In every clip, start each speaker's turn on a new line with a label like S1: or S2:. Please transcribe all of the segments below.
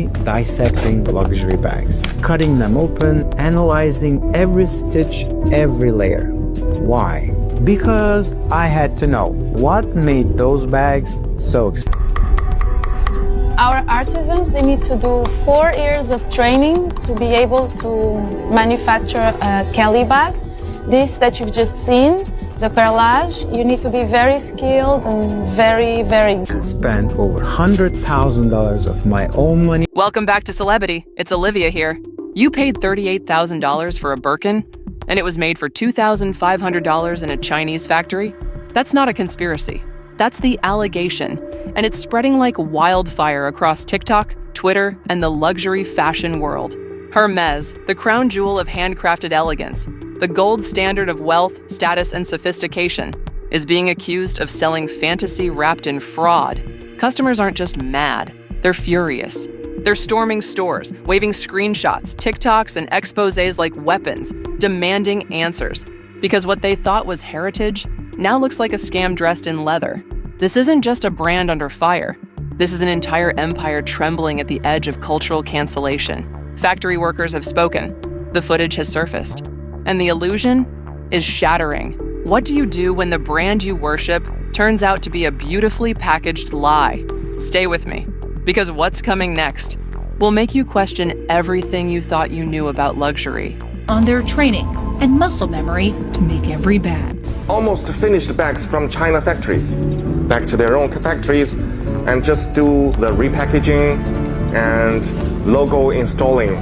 S1: dissecting luxury bags, cutting them open, analyzing every stitch, every layer. Why? Because I had to know what made those bags so expensive.
S2: Our artisans, they need to do 4 years of training to be able to manufacture a Kelly bag. This that you've just seen, the perlage, you need to be very skilled and very
S1: Spent over $100,000 of my own money.
S3: Welcome back to Celebity. It's Olivia here. You paid $38,000 for a Birkin, and it was made for $2,500 in a Chinese factory? That's not a conspiracy. That's the allegation, and it's spreading like wildfire across TikTok, Twitter, and the luxury fashion world. Hermès, the crown jewel of handcrafted elegance, the gold standard of wealth, status, and sophistication, is being accused of selling fantasy wrapped in fraud. Customers aren't just mad, they're furious. They're storming stores, waving screenshots, TikToks, and exposés like weapons, demanding answers. Because what they thought was heritage now looks like a scam dressed in leather. This isn't just a brand under fire. This is an entire empire trembling at the edge of cultural cancellation. Factory workers have spoken. The footage has surfaced. And the illusion is shattering. What do you do when the brand you worship turns out to be a beautifully packaged lie? Stay with me, because what's coming next will make you question everything you thought you knew about luxury.
S4: On their training and muscle memory to make every bag.
S5: Almost finished bags from China factories, back to their own factories, and just do the repackaging and logo installing,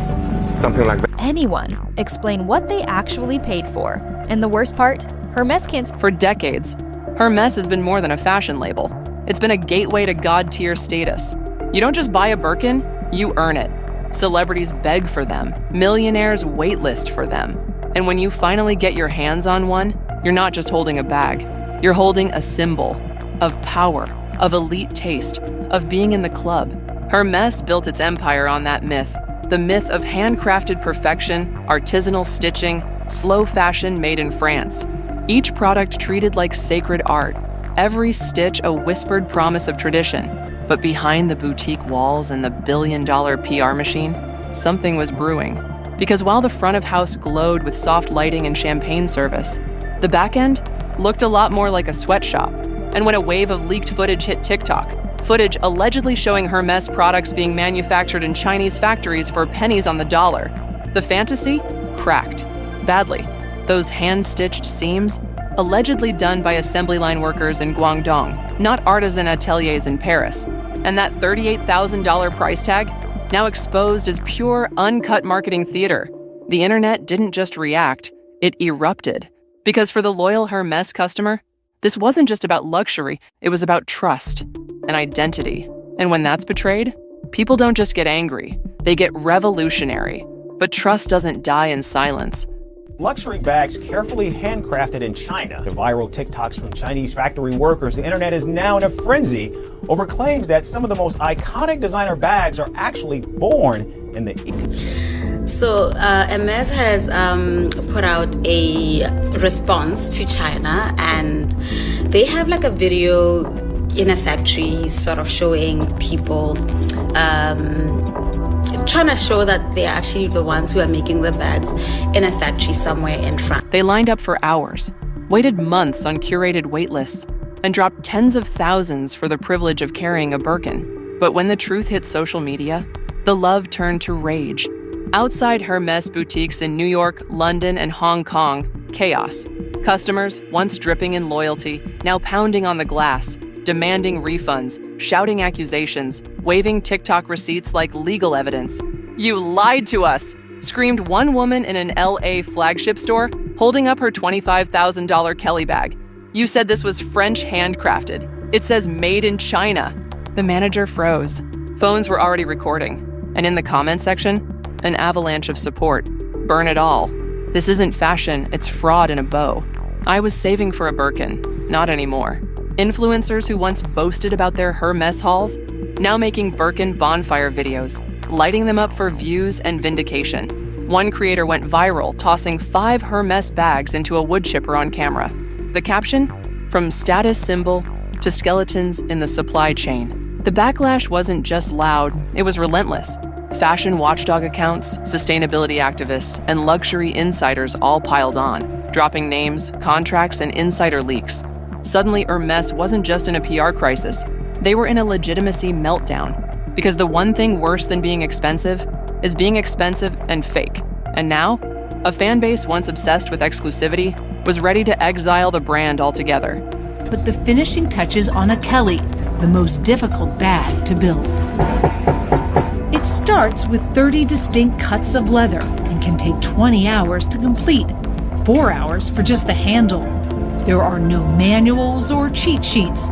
S5: something like that.
S6: Anyone explain what they actually paid for. And the worst part, Hermès can't.
S3: For decades, Hermès has been more than a fashion label. It's been a gateway to god-tier status. You don't just buy a Birkin, you earn it. Celebrities beg for them. Millionaires waitlist for them. And when you finally get your hands on one, you're not just holding a bag. You're holding a symbol of power, of elite taste, of being in the club. Hermès built its empire on that myth. The myth of handcrafted perfection, artisanal stitching, slow fashion made in France. Each product treated like sacred art. Every stitch a whispered promise of tradition. But behind the boutique walls and the billion-dollar PR machine, something was brewing. Because while the front of house glowed with soft lighting and champagne service, the back end looked a lot more like a sweatshop. And when a wave of leaked footage hit TikTok, footage allegedly showing Hermès products being manufactured in Chinese factories for pennies on the dollar, the fantasy cracked. Badly. Those hand-stitched seams, allegedly done by assembly line workers in Guangdong, not artisan ateliers in Paris. And that $38,000 price tag, now exposed as pure, uncut marketing theater. The internet didn't just react, it erupted. Because for the loyal Hermès customer, this wasn't just about luxury, it was about trust and identity. And when that's betrayed, people don't just get angry, they get revolutionary. But trust doesn't die in silence.
S7: Luxury bags carefully handcrafted in China. The viral TikToks from Chinese factory workers, the internet is now in a frenzy over claims that some of the most iconic designer bags are actually born in the
S8: So Hermès has put out a response to China, and they have like a video in a factory sort of showing people trying to show that they're actually the ones who are making the bags in a factory somewhere in France.
S3: They lined up for hours, waited months on curated waitlists, and dropped tens of thousands for the privilege of carrying a Birkin. But when the truth hit social media, the love turned to rage. Outside Hermès boutiques in New York, London, and Hong Kong, chaos. Customers, once dripping in loyalty, now pounding on the glass, demanding refunds, shouting accusations, waving TikTok receipts like legal evidence. "You lied to us!" screamed one woman in an LA flagship store, holding up her $25,000 Kelly bag. "You said this was French handcrafted. It says made in China." The manager froze. Phones were already recording. And in the comment section, an avalanche of support. Burn it all. This isn't fashion, it's fraud in a bow. I was saving for a Birkin. Not anymore. Influencers who once boasted about their Hermès hauls, now making Birkin bonfire videos, lighting them up for views and vindication. One creator went viral, tossing 5 Hermès bags into a wood chipper on camera. The caption? From status symbol to skeletons in the supply chain. The backlash wasn't just loud, it was relentless. Fashion watchdog accounts, sustainability activists, and luxury insiders all piled on, dropping names, contracts, and insider leaks. Suddenly, Hermès wasn't just in a PR crisis, they were in a legitimacy meltdown. Because the one thing worse than being expensive is being expensive and fake. And now, a fan base once obsessed with exclusivity was ready to exile the brand altogether.
S4: But the finishing touches on a Kelly, the most difficult bag to build. It starts with 30 distinct cuts of leather and can take 20 hours to complete, 4 hours for just the handle. There are no manuals or cheat sheets.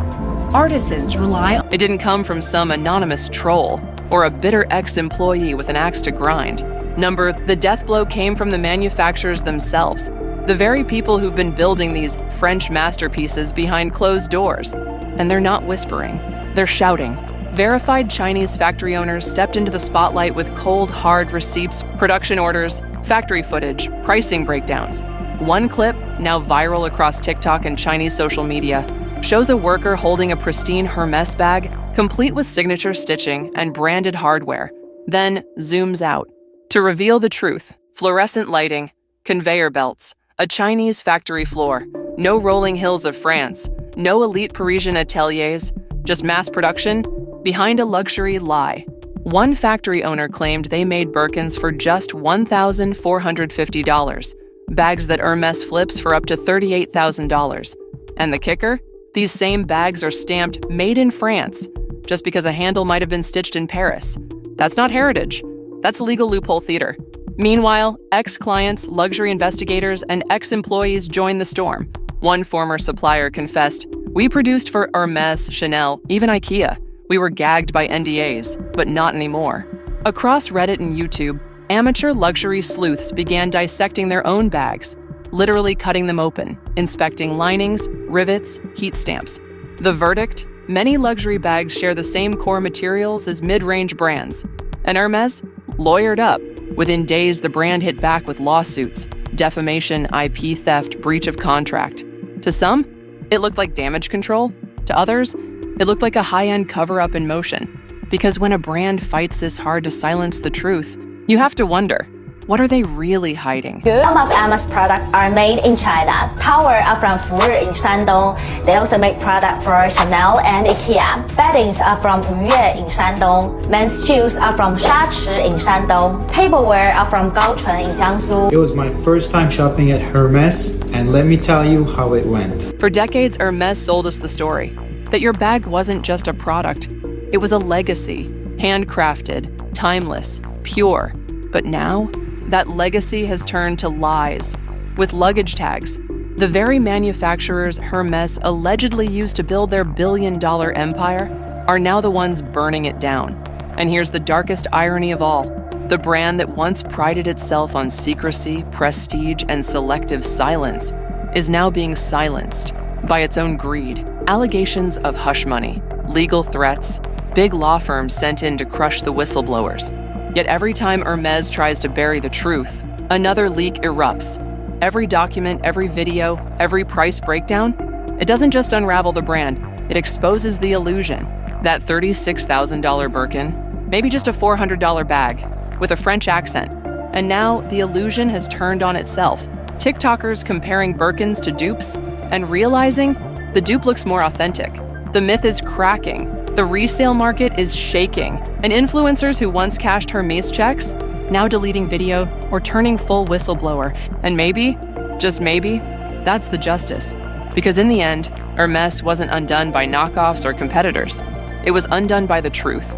S4: Artisans rely on...
S3: It didn't come from some anonymous troll or a bitter ex-employee with an axe to grind. The death blow came from the manufacturers themselves, the very people who've been building these French masterpieces behind closed doors. And they're not whispering, they're shouting. Verified Chinese factory owners stepped into the spotlight with cold, hard receipts, production orders, factory footage, pricing breakdowns. One clip, now viral across TikTok and Chinese social media, shows a worker holding a pristine Hermès bag, complete with signature stitching and branded hardware, then zooms out. To reveal the truth, fluorescent lighting, conveyor belts, a Chinese factory floor, no rolling hills of France, no elite Parisian ateliers, just mass production behind a luxury lie. One factory owner claimed they made Birkins for just $1,450, bags that Hermès flips for up to $38,000. And the kicker? These same bags are stamped made in France, just because a handle might have been stitched in Paris. That's not heritage. That's legal loophole theater. Meanwhile, ex-clients, luxury investigators, and ex-employees joined the storm. One former supplier confessed, "We produced for Hermès, Chanel, even IKEA. We were gagged by NDAs, but not anymore." Across Reddit and YouTube, amateur luxury sleuths began dissecting their own bags, literally cutting them open, inspecting linings, rivets, heat stamps. The verdict? Many luxury bags share the same core materials as mid-range brands. And Hermès lawyered up. Within days, the brand hit back with lawsuits, defamation, IP theft, breach of contract. To some, it looked like damage control. To others, it looked like a high-end cover-up in motion. Because when a brand fights this hard to silence the truth, you have to wonder, what are they really hiding?
S9: Some of Hermès products are made in China. Towels are from Fuyue in Shandong. They also make products for Chanel and IKEA. Beddings are from Yue in Shandong. Men's shoes are from Shachi in Shandong. Tableware are from Gaochun in Jiangsu.
S1: It was my first time shopping at Hermès, and let me tell you how it went.
S3: For decades, Hermès sold us the story that your bag wasn't just a product, it was a legacy, handcrafted, timeless, pure. But now, that legacy has turned to lies. With luggage tags, the very manufacturers Hermès allegedly used to build their billion-dollar empire are now the ones burning it down. And here's the darkest irony of all. The brand that once prided itself on secrecy, prestige, and selective silence is now being silenced by its own greed. Allegations of hush money, legal threats, big law firms sent in to crush the whistleblowers. Yet every time Hermès tries to bury the truth, another leak erupts. Every document, every video, every price breakdown, it doesn't just unravel the brand, it exposes the illusion. That $36,000 Birkin, maybe just a $400 bag, with a French accent. And now the illusion has turned on itself. TikTokers comparing Birkins to dupes and realizing the dupe looks more authentic. The myth is cracking. The resale market is shaking, and influencers who once cashed Hermès checks, now deleting video or turning full whistleblower. And maybe, just maybe, that's the justice. Because in the end, Hermès wasn't undone by knockoffs or competitors. It was undone by the truth.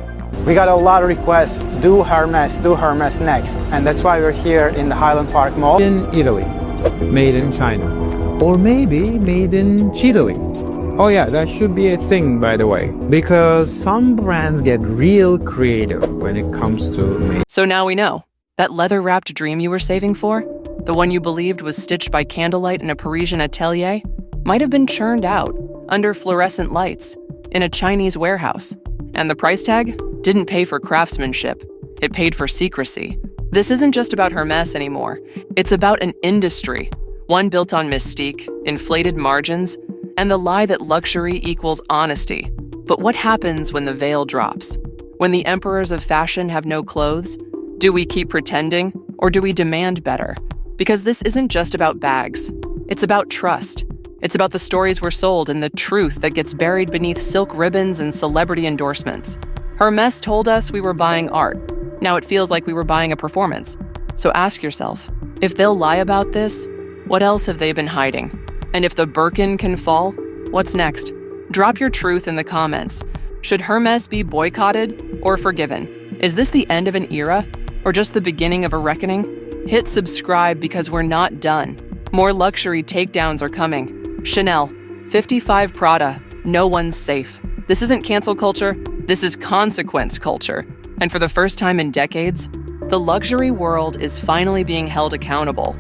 S1: We got a lot of requests, do Hermès next. And that's why we're here in the Highland Park Mall. In Italy, made in China. Or maybe made in Chile. Oh yeah, that should be a thing, by the way, because some brands get real creative when it comes to...
S3: So now we know. That leather-wrapped dream you were saving for, the one you believed was stitched by candlelight in a Parisian atelier, might have been churned out under fluorescent lights in a Chinese warehouse. And the price tag didn't pay for craftsmanship. It paid for secrecy. This isn't just about Hermès anymore. It's about an industry, one built on mystique, inflated margins, and the lie that luxury equals honesty. But what happens when the veil drops? When the emperors of fashion have no clothes? Do we keep pretending, or do we demand better? Because this isn't just about bags. It's about trust. It's about the stories we're sold and the truth that gets buried beneath silk ribbons and celebrity endorsements. Hermès told us we were buying art. Now it feels like we were buying a performance. So ask yourself, if they'll lie about this, what else have they been hiding? And if the Birkin can fall, what's next? Drop your truth in the comments. Should Hermès be boycotted or forgiven? Is this the end of an era or just the beginning of a reckoning? Hit subscribe because we're not done. More luxury takedowns are coming. Chanel, 55 Prada, no one's safe. This isn't cancel culture, this is consequence culture. And for the first time in decades, the luxury world is finally being held accountable.